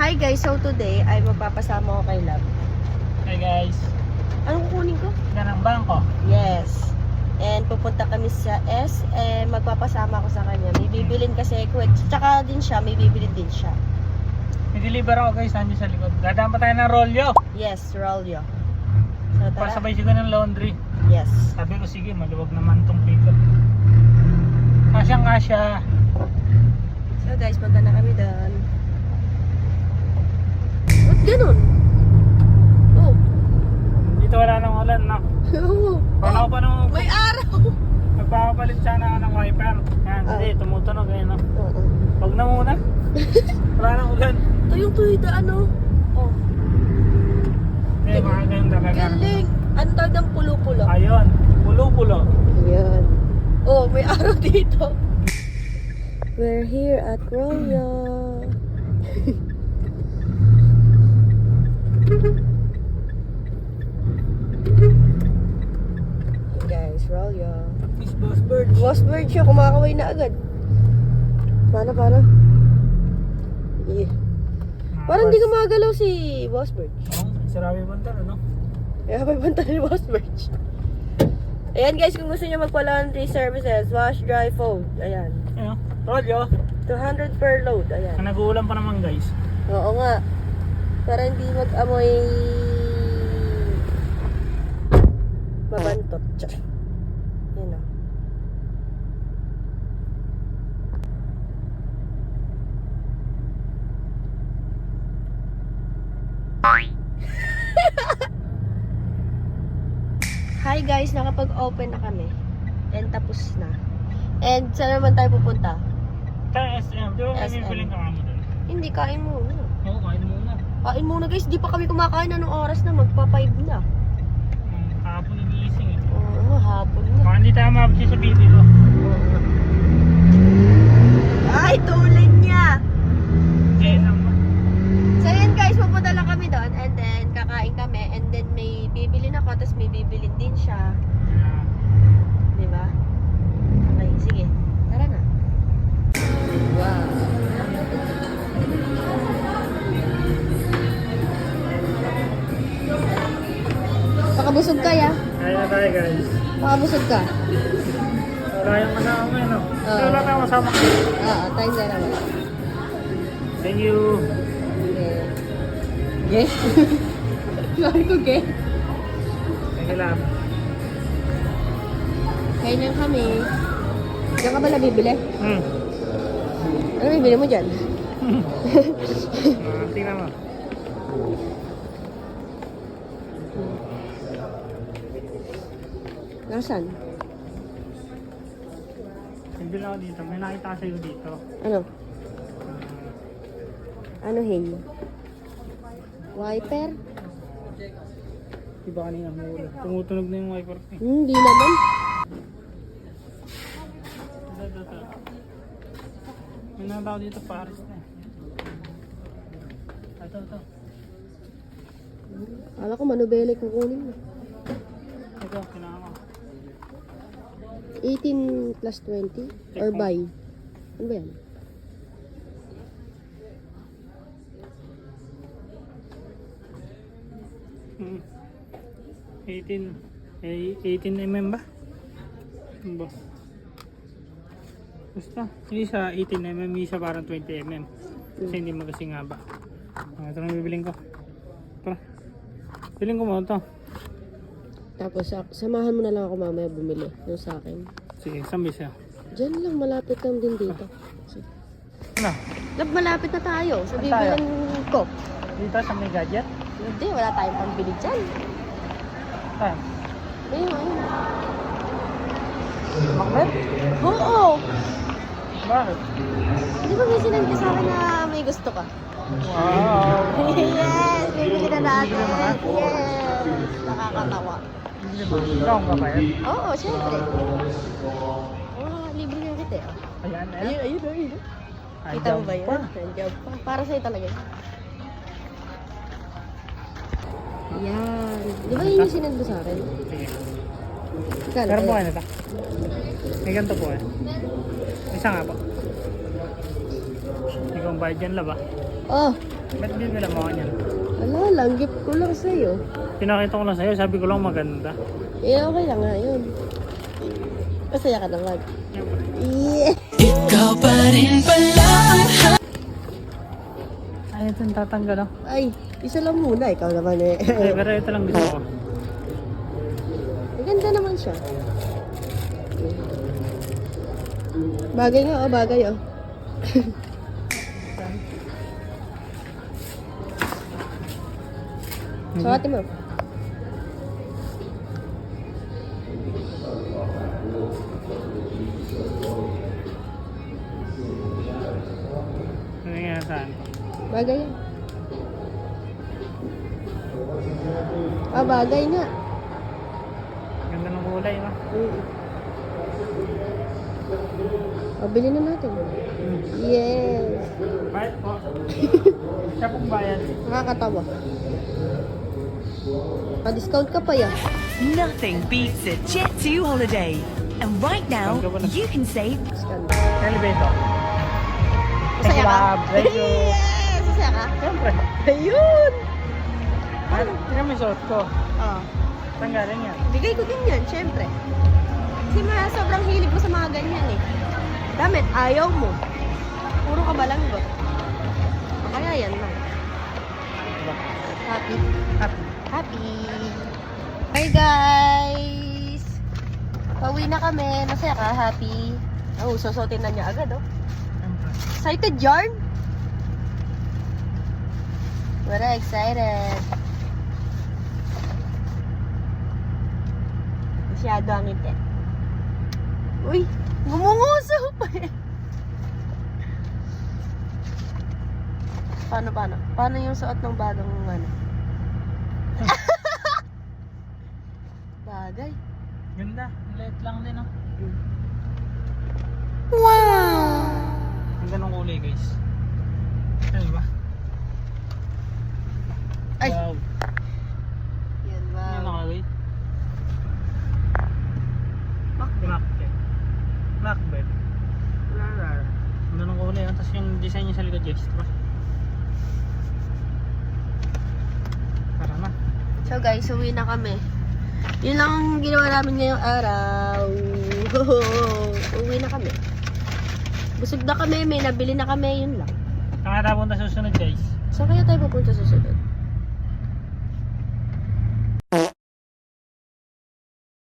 Hi guys, so today ay magpapasama ko kay Lab. Hey guys, Anong kukunin ko? yan ang bangko. Yes. And pupunta kami sa SM, magpapasama ako sa kanya. May bibilin kasi quick. Tsaka din siya, may bibilin din siya. May deliver ako guys, nandiyo sa likod. Dadaan pa tayo ng rolyo. Yes, Rolyo. So tara. Pasabay siya ng laundry. Yes. Sabi ko sige, maluwag naman tong pickup. Kasyang kasya. So guys, punta na kami doon. Ba't ganun? Oh. Dito wala nang ulan, no? Oo. Paano ko pa nung May araw. magpapapalit sana ako ng wiper. Yan, hindi, tumutunog eh, no? Oo. Huwag na muna. Wala nang ulan. Tuyong-tuyo daan, oh. Oh. Hindi, mga ganyan talaga. Galing. Ang tawag ng pulo-pulo. Ayun, pulo-pulo. Ayan. Oh, may araw dito. We're here at Rolyo. Hey guys, Rolyo. Miss Boss Bird. Boss Bird siya, kumakaway na agad. Paano? Yeah. Parang hindi gumagalaw si Boss Bird. Oo, sarabi banda, ano? Kaya may banta ni Boss Bird. Ayan guys, kung gusto niyo magpa-laundry services, wash, dry, fold. Ayan. Ayun, rolyo. 200 per load. Ayan. Nag-uulan pa naman guys. Oo nga. Para hindi mag-amoy mabantot. Tsa. Yan o. Hi guys, nakapag-open na kami. And tapos na. And saan naman tayo pupunta? Sa SM, di ba may SM. bibiling ka kami doon? Hindi, kain muna. Oo, kain muna. Kain muna guys, di pa kami kumakain. Anong oras na? Magpa-5 na. Kahapon nagising eh. Oo, hapon na. Baka hindi tayo mabisi sa video. Ay, tulad niya! Eh naman. So yun guys, pupunta lang kami doon. And then, kakain kami. And then, may bibilin ako. Tapos may bibilin din siya. Di ba? Okay, sige. Tara na. Wow. Pakabusog ka, ya? Kaya na tayo guys. Pakabusog ka? Wala yung kasama mo yun, no? Oo. Wala tayong kasama. Oo, tayong dalawa. Thank you. Okay. Sorry ko, okay? Thank you lang. Kain lang kami. Diyan ka ba nabibili? Hmm. Ano bibili mo dyan? Tingnan mo. Nasaan? Nagbil ako dito. May nakita sa'yo dito. Ano? Ano, hey? Wiper? Diba kanina hula? Tumutunog na yung wiper ko eh. Hindi naman. Ito. May nakita ako dito Paris na eh. Ito. Akala ko manubele kukunin mo. Ito, kinaka ko. 18 plus 20? Or buy? Ano ba yan? Hmm. 18mm ba? Ano ba? Basta, yung isa 18mm, yung isa parang 20mm. Kasi hindi magkasing haba. Ito na bibiling ko. Tara. Biling ko mo ito. Tapos, samahan mo na lang ako mamaya bumili. Yung sa akin. Sige, saan ba siya? Diyan lang, malapit lang din dito. Sige. Ano? Lab, malapit na tayo. Sa Saan tayo? bibilan ko. Dito sa may gadget? Hindi, wala tayong pambili dyan. Ah, Ayun. magnet? Oo! Bakit? Di ba may sinabi sa akin na may gusto ka? Wow! Yes! Bibili na natin! Yes! Nakakatawa. Ikaw ang babayad? Oo, syempre. Libre nga kita eh. Ayan. Ayun. Ay, Kita mo ba yun? pa. Nandiyan pa. Para sa'yo talaga yun. Yan. Di ba yun yung sinend mo sa akin? Sige. Kano? Meron po kayo na ito? May ganito po eh. Isa nga po. Ikaw ang bayad dyan, laba. Oh, Ba't di nila mga yan? Wala lang, gift ko lang sa'yo. Pinakita ko lang sa'yo, sabi ko lang maganda. Eh, okay lang nga yun. Masaya ka naman. Siyempre. Yeah! Ikaw pa rin pala ang Ay, ito yung tatanggal oh. Ay, isa lang muna. Ikaw naman eh. Ay, pero ito lang gusto ko. Maganda naman siya. Bagay nga, oh, bagay, oh. Sukatin mo. Ano nga saan? Bagay yan. Ah, bagay nga. Ganda ng kulay no? O, bili na natin. Yes. Bayad po. Siya pong bayad. Nakakatawa. Pa-discount ka pa yan. Nothing beats a Jet2 holiday. And right now, you can save Discount. Elevator. Masaya ka? Thank you. Yes! Masaya ka? Siyempre. Ayun! Ay, tingnan mo yung suot ko. Oh. Tanggalin yan. Bigay ko din yan, syempre. Kasi sobrang hilig mo sa mga ganyan eh. Damit, ayaw mo. Puro ka balanggot. O kaya yan lang. Diba? Happy. Happy. Happy. Hi guys! Pauwi na kami. Masaya ka? Happy? Oh, susutin na niya agad oh. Siyempre. Excited yarn? We're excited. Masyado ang ngiti. Uy! Gumunguso pa eh. Paano? Paano yung suot ng bagong ano? Bagay. Ganda. Light lang din oh. Wow! Ganda ng kulay guys. Ano ba? Ay! Wow. Yan ba? Ano nakalagay? Macbeth. Macbeth. Macbeth. Rar. Ganda ng kulay oh. Tapos yung design niya sa likod guys. Diba? Tara na. So guys, uwi na kami. Yun lang ang ginawa namin ngayong araw. Uwi na kami. Busog na kami, may nabili na kami, yun lang. Saan nga tayo punta susunod guys? Saan kaya tayo pupunta sa sunod?